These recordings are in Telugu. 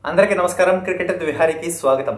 అందరికీ నమస్కారం. క్రికెట్ విహారీకి స్వాగతం.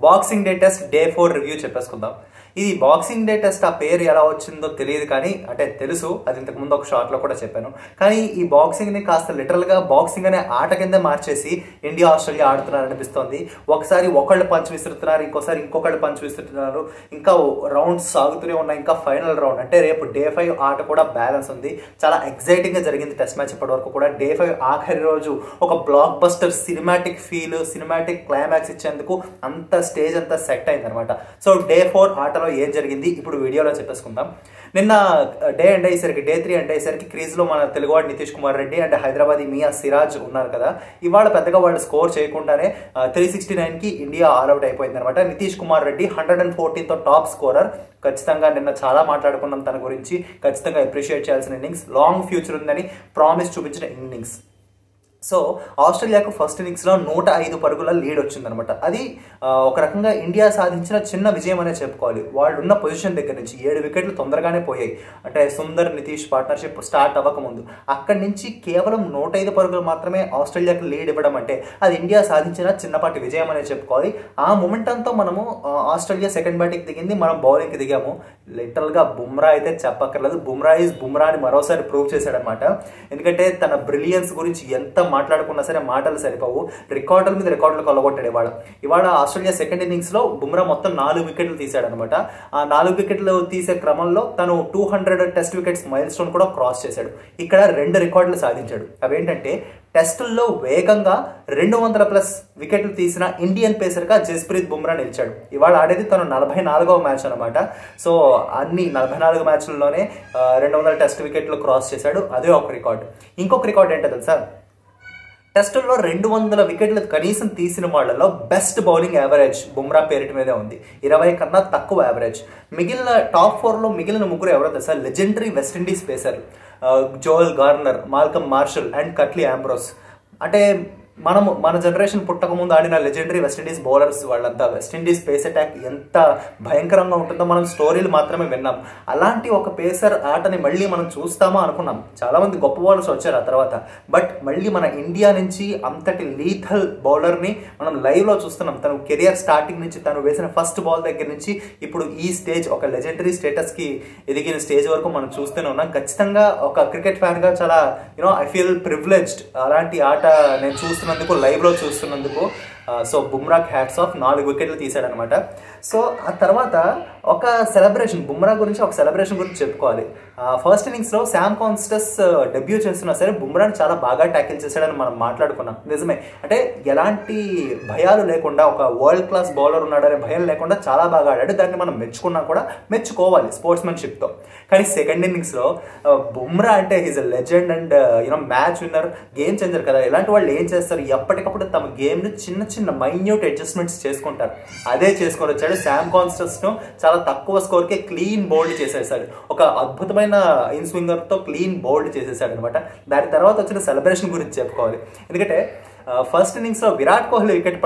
Boxing day test day 4 review చెప్పేసుకుందాం. ఇది బాక్సింగ్ డే టెస్ట్ ఆ పేరు ఎలా వచ్చిందో తెలియదు, కానీ అంటే తెలుసు, అది ఇంతకు ముందు ఒక షార్ట్ లో కూడా చెప్పాను. కానీ ఈ బాక్సింగ్ ని కాస్త లిటరల్ గా బాక్సింగ్ అనే ఆట కింద మార్చేసి ఇండియా ఆస్ట్రేలియా ఆడుతున్నారు అనిపిస్తోంది. ఒకసారి ఒకళ్ళు పంచ్ విసురుతున్నారు, ఇంకోసారి ఇంకొకళ్ళు పంచ్ విసురుతున్నారు, ఇంకా రౌండ్స్ సాగుతూనే ఉన్నాయి. ఇంకా ఫైనల్ రౌండ్ అంటే రేపు డే 5 ఆట కూడా బ్యాలెన్స్ ఉంది. చాలా ఎక్సైటింగ్ గా జరిగింది టెస్ట్ మ్యాచ్ ఇప్పటి వరకు కూడా. డే 5 ఆఖరి రోజు ఒక block buster cinematic feel, cinematic climax ఇచ్చేందుకు అంత స్టేజ్ అంతా సెట్ అయింది అనమాట. సో డే 4 ఆటలో ఏం జరిగింది ఇప్పుడు వీడియోలో చెప్పేసుకుందాం. నిన్న డే ఎండ్ అయ్యేసరికి, డే 3 ఎండ్ అయ్యేసరికి క్రీజ్ లో మన తెలుగువాడు నితీష్ కుమార్ రెడ్డి అండ్ హైదరాబాద్ మియా సిరాజ్ ఉన్నారు కదా. ఇవాళ పెద్దగా వాళ్ళు స్కోర్ చేయకుండానే 369 కి ఇండియా ఆల్అౌట్ అయిపోయింది అనమాట. నితీష్ కుమార్ రెడ్డి 114 తో టాప్ స్కోరర్. ఖచ్చితంగా నిన్న చాలా మాట్లాడుకున్నాం తన గురించి. ఖచ్చితంగా అప్రిషియేట్ చేయాల్సిన ఇన్నింగ్స్, లాంగ్ ఫ్యూచర్ ఉందని ప్రామిస్ చూపించిన ఇన్నింగ్స్. సో ఆస్ట్రేలియాకు ఫస్ట్ ఇన్నింగ్స్ లో 105 పరుగుల లీడ్ వచ్చిందనమాట. అది ఒక రకంగా ఇండియా సాధించిన చిన్న విజయం అనే చెప్పుకోవాలి. వాళ్ళు ఉన్న పొజిషన్ దగ్గర నుంచి 7 వికెట్లు తొందరగానే పోయాయి. అంటే సుందర్ నితీష్ పార్ట్నర్షిప్ స్టార్ట్ అవ్వకముందు అక్కడి నుంచి కేవలం 105 పరుగులు మాత్రమే ఆస్ట్రేలియాకు లీడ్ ఇవ్వడం అంటే అది ఇండియా సాధించిన చిన్నపాటి విజయం అనే చెప్పుకోవాలి. ఆ మొమెంటంతో మనము ఆస్ట్రేలియా సెకండ్ బ్యాటింగ్ దిగింది, మనం బౌలింగ్ కి దిగాము. లిటరల్ గా బుమ్రా అయితే చెప్పక్కర్లేదు. బుమ్రా ఈజ్ బుమ్రా అని మరోసారి ప్రూవ్ చేశాడనమాట. ఎందుకంటే తన బ్రిలియన్స్ గురించి ఎంత మాట్లాడుకున్నా సరే మాటలు సరిపోవు. రికార్డుల మీద రికార్డులు కొల్లగొట్టాడు ఇవాళ ఆస్ట్రేలియా సెకండ్ ఇన్నింగ్స్ లో బుమ్రా మొత్తం 4 వికెట్లు తీశాడనమాట. ఆ 4 వికెట్లు తీసే క్రమంలో తను 200 టెస్ట్ వికెట్స్ మైల్ స్టోన్ కూడా క్రాస్ చేశాడు. ఇక్కడ 2 రికార్డులు సాధించాడు. అవేంటంటే టెస్టుల్లో వేగంగా 200+ వికెట్లు తీసిన ఇండియన్ పేసర్ గా జస్ప్రీత్ బుమ్రా నిలిచాడు. ఇవాళ ఆడేది తను 44వ మ్యాచ్ అనమాట. సో అన్ని 44 మ్యాచ్ల్లోనే 200 టెస్ట్ వికెట్లు క్రాస్ చేశాడు. అదే ఒక రికార్డు. ఇంకొక రికార్డు ఏంటో తెలుసా? టెస్టుల్లో 200 వికెట్లు కనీసం తీసిన వాళ్ళలో బెస్ట్ బౌలింగ్ యావరేజ్ బుమ్రా పేరిటి మీదే ఉంది. 20 కన్నా తక్కువ యావరేజ్. మిగిలిన టాప్ 4లో మిగిలిన ముగ్గురు ఎవరో తెలుసా? Legendary West Indies pacer Joel Garner, Malcolm Marshall and Curtly Ambrose. అంటే మన జనరేషన్ పుట్టక ముందు ఆడిన లెజెండరీ వెస్టిండీస్ బౌలర్స్ వాళ్ళంతా. వెస్టిండీస్ పేస్ అటాక్ ఎంత భయంకరంగా ఉంటుందో మనం స్టోరీలు మాత్రమే విన్నాం. అలాంటి ఒక పేసర్ ఆటని మళ్ళీ మనం చూస్తామా అనుకున్నాం. చాలా మంది గొప్ప బౌలర్స్ వచ్చారు ఆ తర్వాత. బట్ మళ్ళీ మన ఇండియా నుంచి అంతటి లీథల్ బౌలర్ని మనం లైవ్ లో చూస్తున్నాం. తను కెరియర్ స్టార్టింగ్ నుంచి తను వేసిన ఫస్ట్ బాల్ దగ్గర నుంచి ఇప్పుడు ఈ స్టేజ్, ఒక లెజెండరీ స్టేటస్ కి ఎదిగిన స్టేజ్ వరకు మనం చూస్తూనే ఉన్నాం. ఖచ్చితంగా ఒక క్రికెట్ ఫ్యాన్ గా చాలా ఐ ఫీల్ ప్రివిలేజ్డ్ అలాంటి ఆట నేను చూస్తున్నందుకు, లైవ్ లో చూస్తున్నందుకు. సో బుమ్రాకి హ్యాట్స్ ఆఫ్. 4 వికెట్లు తీశాడనమాట. సో ఆ తర్వాత ఒక సెలబ్రేషన్, బుమ్రా గురించి ఒక సెలబ్రేషన్ గురించి చెప్పుకోవాలి. ఫస్ట్ ఇన్నింగ్స్ లో శామ్ కాన్స్టస్ డెబ్యూ చేస్తున్నా సరే బుమ్రాని చాలా బాగా ట్యాకిల్ చేశాడని మనం మాట్లాడుకున్నాం. నిజమే, అంటే ఎలాంటి భయాలు లేకుండా, ఒక వరల్డ్ క్లాస్ బౌలర్ ఉన్నాడనే భయం లేకుండా చాలా బాగా ఆడాడు. దాన్ని మనం మెచ్చుకున్నా కూడా మెచ్చుకోవాలి స్పోర్ట్స్మెన్షిప్ తో. కానీ సెకండ్ ఇన్నింగ్స్ లో బుమ్రా అంటే he's a legend and match winner, game changer కదా. ఇలాంటి వాళ్ళు ఏం చేస్తారు? ఎప్పటికప్పుడు తమ గేమ్ ని చిన్న చిన్న మైన్యూట్ అడ్జస్ట్మెంట్స్ చేసుకుంటారు. అదే చేసుకొని వచ్చాడు. శామ్ కాన్స్టస్ ను చాలా తక్కువ స్కోర్ కి క్లీన్ బౌల్డ్ చేసేసాడు. ఒక అద్భుతమైన ఇన్ స్వింగర్ తో క్లీన్ బౌల్డ్ చేసేసాడు అనమాట. దాని తర్వాత వచ్చిన సెలబ్రేషన్ గురించి చెప్పుకోవాలి. ఎందుకంటే ఫస్ట్ ఇన్నింగ్స్ లో విరాట్ కోహ్లీ వికెట్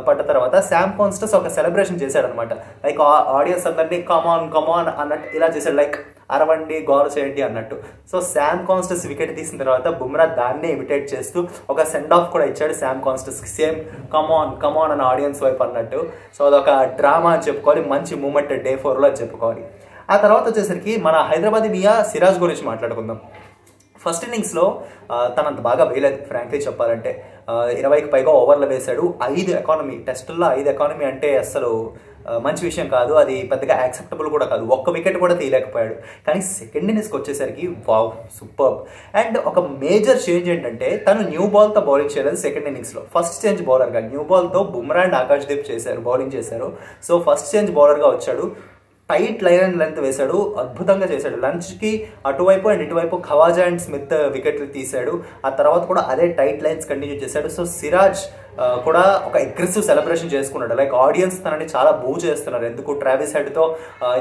పడ్డ తర్వాత శామ్ కాన్స్టస్ ఒక సెలబ్రేషన్ చేశాడు అనమాట. లైక్ ఆడియన్స్ అందరినీ కమాన్ అన్నట్టు ఇలా చేశాడు. లైక్ అరవండి, గోల్ చేయండి అన్నట్టు. సో శామ్ కాన్స్టస్ వికెట్ తీసిన తర్వాత బుమ్రా దాన్నే ఇమిటేట్ చేస్తూ ఒక సెండ్ ఆఫ్ కూడా ఇచ్చాడు శామ్ కాన్స్టస్ కి. సేమ్ కమాన్ అని ఆడియన్స్ వైపు అన్నట్టు. సో అదొక డ్రామా అని చెప్పుకోవాలి. మంచి మూమెంట్ డే 4 లో అని చెప్పుకోవాలి. ఆ తర్వాత వచ్చేసరికి మన హైదరాబాద్ మియా సిరాజ్ గురించి మాట్లాడుకుందాం. ఫస్ట్ ఇన్నింగ్స్ లో తనంత బాగా వేయలేదు ఫ్రాంక్లీ చెప్పాలంటే. 20కి పైగా ఓవర్లు వేశాడు. 5 ఎకానమీ, టెస్టుల్లో 5 ఎకానమీ అంటే అసలు మంచి విషయం కాదు. అది పెద్దగా యాక్సెప్టబుల్ కూడా కాదు. ఒక్క వికెట్ కూడా తీయలేకపోయాడు. కానీ సెకండ్ ఇన్నింగ్స్కి వచ్చేసరికి వావ్, సూపర్. అండ్ ఒక మేజర్ చేంజ్ ఏంటంటే తను న్యూ బాల్ తో బౌలింగ్ చేయలేదు సెకండ్ ఇన్నింగ్స్ లో. ఫస్ట్ చేంజ్ బౌలర్ గా న్యూ బాల్ తో బుమ్రా అండ్ ఆకాశ్దీప్ బౌలింగ్ చేశారు. సో ఫస్ట్ చేంజ్ బౌలర్ గా వచ్చాడు. టైట్ లైన్ అండ్ లెంత్ వేశాడు. అద్భుతంగా చేశాడు. లంచ్ కి అటువైపు అండ్ ఇటువైపు ఖవాజా అండ్ స్మిత్ వికెట్లు తీశాడు. ఆ తర్వాత కూడా అదే టైట్ లైన్స్ కంటిన్యూ చేశాడు. సో సిరాజ్ కూడా ఒక అగ్రెసివ్ సెలబ్రేషన్ చేసుకున్నాడు. లైక్ ఆడియన్స్ తనని చాలా బూ చేస్తున్నారు. ఎందుకు? ట్రావిస్ హెడ్ తో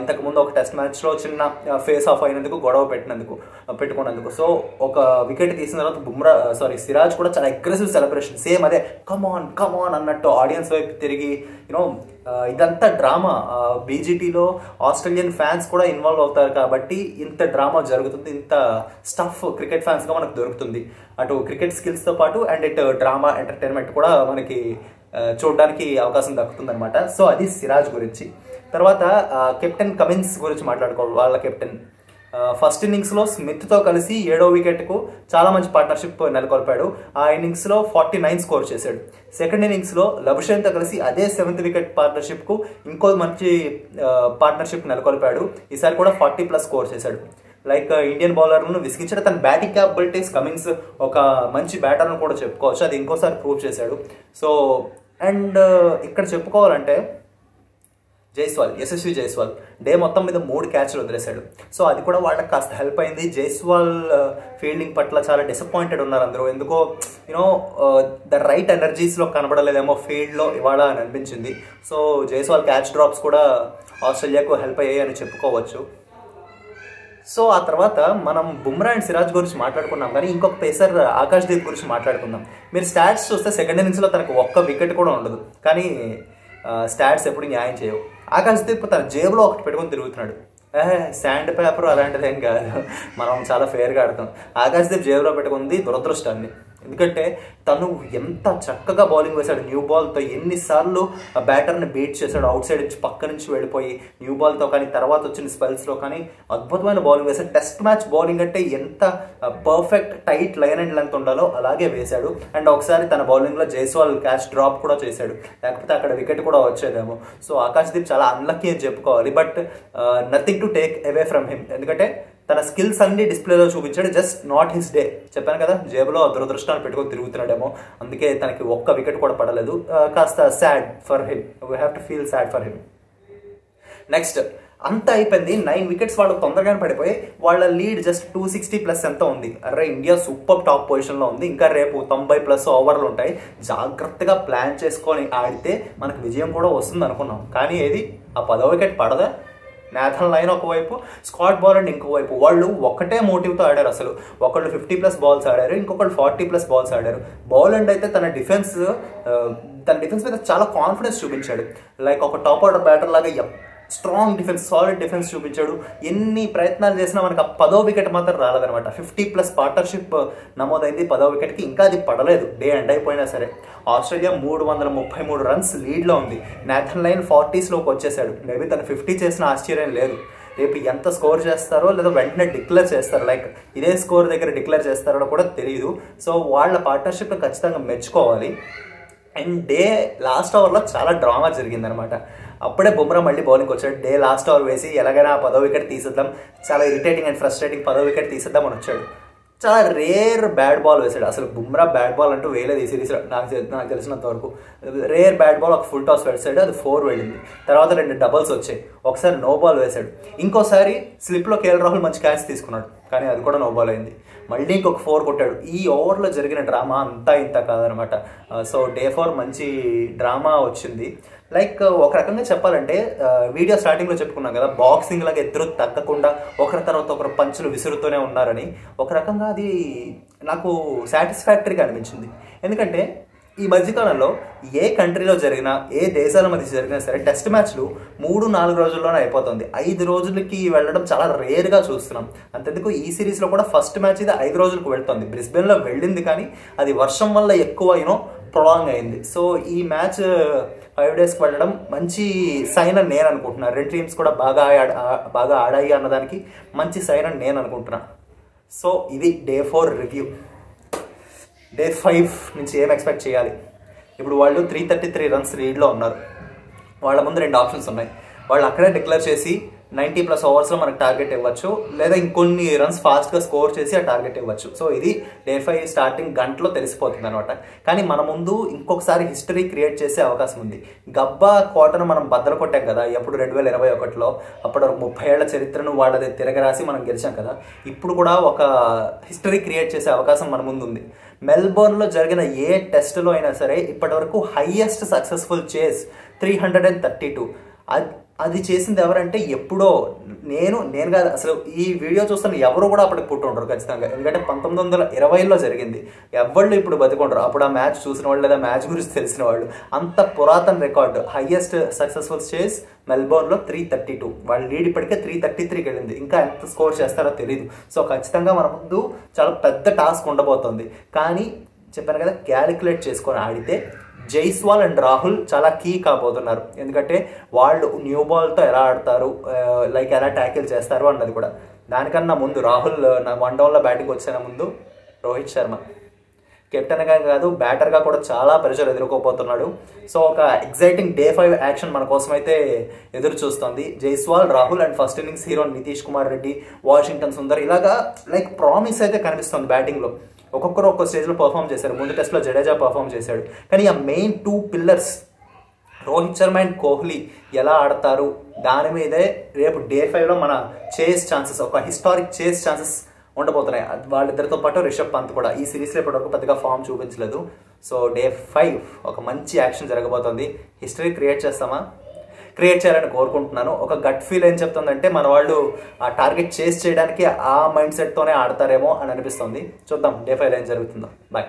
ఇంతకు ముందు ఒక టెస్ట్ మ్యాచ్ లో చిన్న ఫేస్ ఆఫ్ అయినందుకు, గొడవ పెట్టుకున్నందుకు. సో ఒక వికెట్ తీసిన తర్వాత సిరాజ్ కూడా చాలా అగ్రెసివ్ సెలబ్రేషన్. సేమ్ అదే కమాన్ అన్నట్టు ఆడియన్స్ వైపు తిరిగి ఇదంతా డ్రామా. బీజీటీలో ఆస్ట్రేలియన్ ఫ్యాన్స్ కూడా ఇన్వాల్వ్ అవుతారు కాబట్టి ఇంత డ్రామా జరుగుతుంది. ఇంత స్టఫ్ క్రికెట్ ఫ్యాన్స్ గా మనకు దొరుకుతుంది. అటు క్రికెట్ స్కిల్స్ తో పాటు అండ్ ఇటు డ్రామా ఎంటర్టైన్మెంట్ కూడా మనకి చూడడానికి అవకాశం దక్కుతుంది అనమాట. సో అది సిరాజ్ గురించి. తర్వాత కెప్టెన్ కమిన్స్ గురించి మాట్లాడుకోవాలి. వాళ్ళ కెప్టెన్ ఫస్ట్ ఇన్నింగ్స్లో స్మిత్తో కలిసి 7వ వికెట్కు చాలా మంచి పార్ట్నర్షిప్ నెలకొల్పాడు. ఆ ఇన్నింగ్స్లో 49 స్కోర్ చేశాడు. సెకండ్ ఇన్నింగ్స్లో లబుషేన్తో కలిసి అదే 7th వికెట్ పార్ట్నర్షిప్కు ఇంకో మంచి పార్ట్నర్షిప్ నెలకొల్పాడు. ఈసారి కూడా 40+ స్కోర్ చేశాడు. లైక్ ఇండియన్ బౌలర్లను విసిగించాడు. తన బ్యాటింగ్ క్యాపబిలిటీస్ కమిన్స్ ఒక మంచి బ్యాటర్ను కూడా చెప్పుకోవచ్చు. అది ఇంకోసారి ప్రూవ్ చేశాడు. సో అండ్ ఇక్కడ చెప్పుకోవాలంటే యశస్వి జైస్వాల్ డే మొత్తం మీద 3 క్యాచ్లు వదిలేశాడు. సో అది కూడా వాళ్ళకి కాస్త హెల్ప్ అయింది. జైస్వాల్ ఫీల్డింగ్ పట్ల చాలా డిసప్పాయింటెడ్ ఉన్నారు అందరూ. ఎందుకో ద రైట్ ఎనర్జీస్లో కనబడలేదేమో ఫీల్డ్లో ఇవాళ అని అనిపించింది. సో జైస్వాల్ క్యాచ్ డ్రాప్స్ కూడా ఆస్ట్రేలియాకు హెల్ప్ అయ్యాయి అని చెప్పుకోవచ్చు. సో ఆ తర్వాత మనం బుమ్రా అండ్ సిరాజ్ గురించి మాట్లాడుకున్నాం, కానీ ఇంకొక పేసర్ ఆకాశ్దీప్ గురించి మాట్లాడుకుందాం. మీరు స్టాట్స్ చూస్తే సెకండ్ ఇన్నింగ్స్లో తనకు ఒక్క వికెట్ కూడా ఉండదు, కానీ స్టాట్స్ ఎప్పుడు న్యాయం చేయవు. ఆకాశ్దీప్ తన జేబులో ఒకటి పెట్టుకొని తిరుగుతున్నాడు. శాండ్ పేపర్ అలాంటిది ఏం కాదు, మనం చాలా ఫేర్గా ఆడతాం. ఆకాశ్దీప్ జేబులో పెట్టుకుంది దురదృష్టాన్ని. ఎందుకంటే తను ఎంత చక్కగా బౌలింగ్ వేశాడు న్యూ బాల్తో. ఎన్నిసార్లు బ్యాటర్ని బీట్ చేశాడు, అవుట్ సైడ్ నుంచి పక్క నుంచి వెళ్ళిపోయి న్యూ బాల్తో కానీ తర్వాత వచ్చిన స్పెల్స్లో కానీ అద్భుతమైన బౌలింగ్ వేశాడు. టెస్ట్ మ్యాచ్ బౌలింగ్ అంటే ఎంత perfect tight line and length ఉండాలో అలాగే వేశాడు. అండ్ ఒకసారి తన బౌలింగ్లో జైస్వాల్ క్యాచ్ డ్రాప్ కూడా చేశాడు, లేకపోతే అక్కడ వికెట్ కూడా వచ్చేదేమో. సో ఆకాశ్దీప్ చాలా అన్లక్కీ అని చెప్పుకోవాలి. But nothing to take away from him. ఎందుకంటే తన స్కిల్స్ అన్ని డిస్ప్లేలో చూపించాడు. Just not his day. చెప్పాను కదా, జేబులో దురదృష్టాన్ని పెట్టుకొని తిరుగుతున్నాడేమో, అందుకే తనకి ఒక్క వికెట్ కూడా పడలేదు. కాస్త sad for him. We have to feel sad for him. Next అంతా అయిపోయింది. 9 వికెట్స్ వాళ్ళు తొందరగానే పడిపోయి వాళ్ళ లీడ్ జస్ట్ 260+ ఎంత ఉంది. అరే ఇండియా సూపర్ టాప్ పొజిషన్లో ఉంది. ఇంకా రేపు 90+ ఓవర్లు ఉంటాయి. జాగ్రత్తగా ప్లాన్ చేసుకొని ఆడితే మనకు విజయం కూడా వస్తుంది అనుకున్నాం. కానీ ఏది ఆ 10వ వికెట్ పడదా? నాథన్ లైన్ ఒకవైపు, స్కాట్ బాలండ్ ఇంకోవైపు. వాళ్ళు ఒకటే మోటివ్తో ఆడారు. అసలు ఒకళ్ళు 50+ బాల్స్ ఆడారు, ఇంకొకళ్ళు 40+ బాల్స్ ఆడారు. బాలండ్ అయితే తన డిఫెన్స్ మీద చాలా కాన్ఫిడెన్స్ చూపించాడు. లైక్ ఒక టాప్ ఆర్డర్ బ్యాటర్ లాగా స్ట్రాంగ్ డిఫెన్స్, సాలిడ్ డిఫెన్స్ చూపించాడు. ఎన్ని ప్రయత్నాలు చేసినా మనకు ఆ 10వ వికెట్ మాత్రం రాలేదనమాట. 50+ పార్ట్నర్షిప్ నమోదైంది 10వ వికెట్కి, ఇంకా అది పడలేదు. డే ఎండ్ అయిపోయినా సరే ఆస్ట్రేలియా 333 రన్స్ లీడ్లో ఉంది. నాథన్ లైన్ 40స్లోకి వచ్చేసాడు. మేబీ తను 50 చేసిన ఆశ్చర్యం లేదు. రేపు ఎంత స్కోర్ చేస్తారో లేదా వెంటనే డిక్లేర్ చేస్తారో, లైక్ ఇదే స్కోర్ దగ్గర డిక్లేర్ చేస్తారో కూడా తెలియదు. సో వాళ్ళ పార్ట్నర్షిప్ని ఖచ్చితంగా మెచ్చుకోవాలి. అండ్ డే లాస్ట్ ఓవర్లో చాలా డ్రామా జరిగిందనమాట. అప్పుడే బుమ్రా మళ్ళీ బౌలింగ్ వచ్చాడు. డే లాస్ట్ ఓవర్ వేసి ఎలాగైనా 10వ వికెట్ తీసేద్దాం, చాలా ఇరిటేటింగ్ అండ్ ఫ్రస్ట్రేటింగ్ 10వ వికెట్ తీసేద్దాం అని వచ్చాడు. చాలా రేర్ బ్యాడ్ బాల్ వేసాడు. అసలు బుమ్రా బ్యాడ్ బాల్ అంటూ వేయలేదు ఈ సిరీస్లో నాకు తెలిసినంత వరకు. రేర్ బ్యాడ్ బాల్, ఒక ఫుల్ టాస్ వేసాడు, అది 4 వెళ్ళింది. తర్వాత 2 డబల్స్ వచ్చాయి. ఒకసారి నో బాల్ వేశాడు. ఇంకోసారి స్లిప్లో కేఎల్ రాహుల్ మంచి క్యాచ్ తీసుకున్నాడు, కానీ అది కూడా నో బాల్ అయింది. మళ్ళీ ఇంకొక 4 కొట్టాడు. ఈ ఓవర్లో జరిగిన డ్రామా అంతా ఇంత కాదనమాట. సో డే 4 మంచి డ్రామా వచ్చింది. లైక్ ఒక రకంగా చెప్పాలంటే వీడియో స్టార్టింగ్లో చెప్పుకున్నాం కదా, బాక్సింగ్ లాగా ఇద్దరు తగ్గకుండా ఒకరి తర్వాత ఒకరు పంచులు విసురుతూనే ఉన్నారని. ఒక రకంగా అది నాకు సాటిస్ఫాక్టరీగా అనిపించింది. ఎందుకంటే ఈ మధ్యకాలంలో ఏ కంట్రీలో జరిగినా, ఏ దేశాల మధ్య జరిగినా సరే టెస్ట్ మ్యాచ్లు 3-4 రోజుల్లోనే అయిపోతుంది. 5 రోజులకి వెళ్ళడం చాలా రేర్గా చూస్తున్నాం. అంతెందుకు ఈ సిరీస్లో కూడా ఫస్ట్ మ్యాచ్ ఇది 5 రోజులకు వెళ్తుంది. బ్రిస్బెన్లో వెళ్ళింది, కానీ అది వర్షం వల్ల ఎక్కువ ప్రొలాంగ్ అయింది. సో ఈ మ్యాచ్ 5 డేస్కి వెళ్ళడం మంచి సైన్ అని నేను అనుకుంటున్నాను. 2 టీమ్స్ కూడా బాగా ఆడాయి అన్నదానికి మంచి సైన్ అని నేను అనుకుంటున్నా. సో ఇది డే 4 రివ్యూ. డే 5 నుంచి ఏం ఎక్స్పెక్ట్ చేయాలి? ఇప్పుడు వాళ్ళు 333 రన్స్ లీడ్లో ఉన్నారు. వాళ్ళ ముందు 2 ఆప్షన్స్ ఉన్నాయి. వాళ్ళు అక్కడే డిక్లేర్ చేసి 90+ ఓవర్స్లో మనకు టార్గెట్ ఇవ్వచ్చు, లేదా ఇంకొన్ని రన్స్ ఫాస్ట్గా స్కోర్ చేసి ఆ టార్గెట్ ఇవ్వచ్చు. సో ఇది డే 5 స్టార్టింగ్ గంటలో తెలిసిపోతుంది అనమాట. కానీ మన ముందు ఇంకొకసారి హిస్టరీ క్రియేట్ చేసే అవకాశం ఉంది. గబ్బా కోటను మనం బద్దలు కొట్టాం కదా ఎప్పుడు 2021లో. అప్పుడు 30 ఏళ్ల చరిత్రను వాళ్ళది తిరగరాసి మనం గెలిచాం కదా. ఇప్పుడు కూడా ఒక హిస్టరీ క్రియేట్ చేసే అవకాశం మన ముందు ఉంది. మెల్బోర్న్లో జరిగిన ఏ టెస్ట్లో అయినా సరే ఇప్పటివరకు హైయెస్ట్ సక్సెస్ఫుల్ చేస్ 332. అది చేసింది ఎవరంటే ఎప్పుడో నేను కాదు, అసలు ఈ వీడియో చూస్తున్న ఎవరు కూడా అప్పటికి పుట్టి ఉండరు ఖచ్చితంగా. ఎందుకంటే 1920లో జరిగింది. ఎవళ్ళు ఇప్పుడు బతికుండరు. అప్పుడు ఆ మ్యాచ్ చూసిన వాళ్ళు లేదా మ్యాచ్ గురించి తెలిసిన వాళ్ళు. అంత పురాతన రికార్డు. హైయెస్ట్ సక్సెస్ఫుల్ చేస్ మెల్బోర్న్లో 332. వాళ్ళ లీడ్ ఇప్పటికే 333కి వెళ్ళింది. ఇంకా ఎంత స్కోర్ చేస్తారో తెలియదు. సో ఖచ్చితంగా మన ముందు చాలా పెద్ద టాస్క్ ఉండబోతుంది. కానీ చెప్పాను కదా, క్యాలిక్యులేట్ చేసుకొని ఆడితే జైస్వాల్ అండ్ రాహుల్ చాలా కీ కాబోతున్నారు. ఎందుకంటే వాళ్ళు న్యూ బాల్తో ఎలా ఆడతారు, లైక్ ఎలా ట్యాకిల్ చేస్తారు అన్నది కూడా. దానికన్నా ముందు రాహుల్ 1 డౌన్లో బ్యాటింగ్ వచ్చిన ముందు రోహిత్ శర్మ కెప్టెన్గా కాదు బ్యాటర్గా కూడా చాలా ప్రెషర్ ఎదుర్కోబోతున్నాడు. సో ఒక ఎగ్జైటింగ్ Day 5 యాక్షన్ మన కోసం అయితే ఎదురు చూస్తుంది. Jaiswal, Rahul and first innings hero Nitish Kumar Reddy, Washington Sundar ఇలాగా లైక్ ప్రామిస్ అయితే కనిపిస్తుంది బ్యాటింగ్లో. ఒక్కొక్కరు ఒక్కో స్టేజ్లో పర్ఫామ్ చేశారు. ముందు టెస్ట్లో జడేజా పర్ఫామ్ చేశాడు. కానీ ఆ main 2 pillars Rohit Sharma and Kohli ఎలా ఆడతారు దాని మీదే రేపు Day 5లో మన చేస్ ఛాన్సెస్, ఒక హిస్టారిక్ చేస్ ఛాన్సెస్ ఉండబోతున్నాయి. వాళ్ళిద్దరితో పాటు రిషబ్ పంత్ కూడా ఈ సిరీస్లో ఇప్పటివరకు పెద్దగా ఫామ్ చూపించలేదు. సో Day 5 ఒక మంచి యాక్షన్ జరగబోతోంది. హిస్టరీ క్రియేట్ చేస్తామా? క్రియేట్ చేయాలని కోరుకుంటున్నాను. ఒక గట్ ఫీల్ ఏం చెప్తుందంటే మన వాళ్ళు ఆ టార్గెట్ చేస్ చేయడానికి ఆ మైండ్ సెట్తోనే ఆడతారేమో అని అనిపిస్తుంది. చూద్దాం Day 5 ఏం జరుగుతుందో. బాయ్.